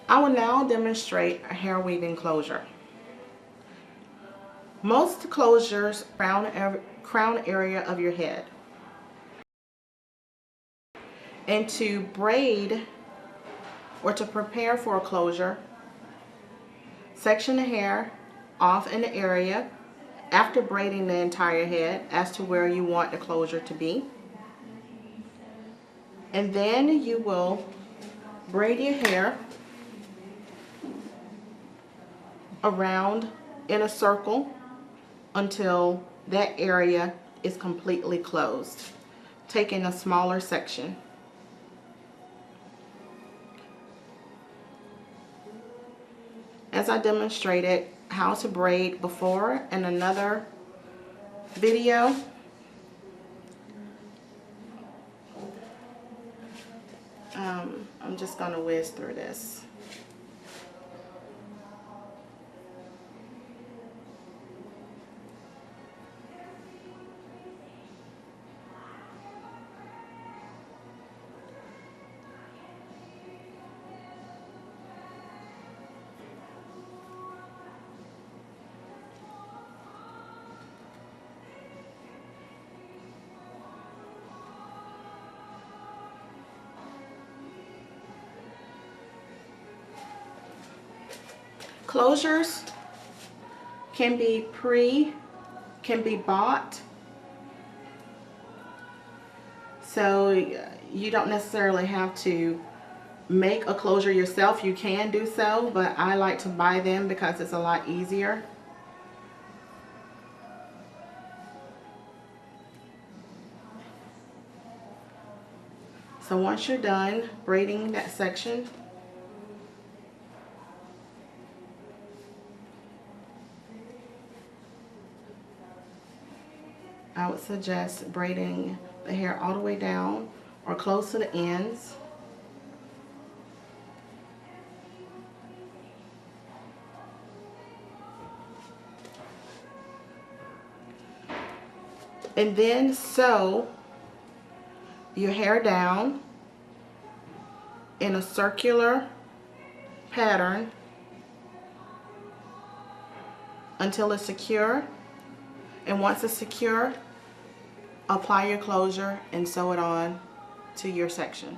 I will now demonstrate a hair weaving closure. Most closures crown area of your head. And to braid or to prepare for a closure, section the hair off in the area after braiding the entire head as to where you want the closure to be. And then you will braid your hair around in a circle until that area is completely closed, taking a smaller section. As I demonstrated how to braid before in another video, I'm just going to whiz through this. Closures can be bought, so you don't necessarily have to make a closure yourself. You can do so, but I like to buy them because it's a lot easier. So once you're done braiding that section, I would suggest braiding the hair all the way down or close to the ends. And then sew your hair down in a circular pattern until it's secure. And once it's secure, apply your closure and sew it on to your section.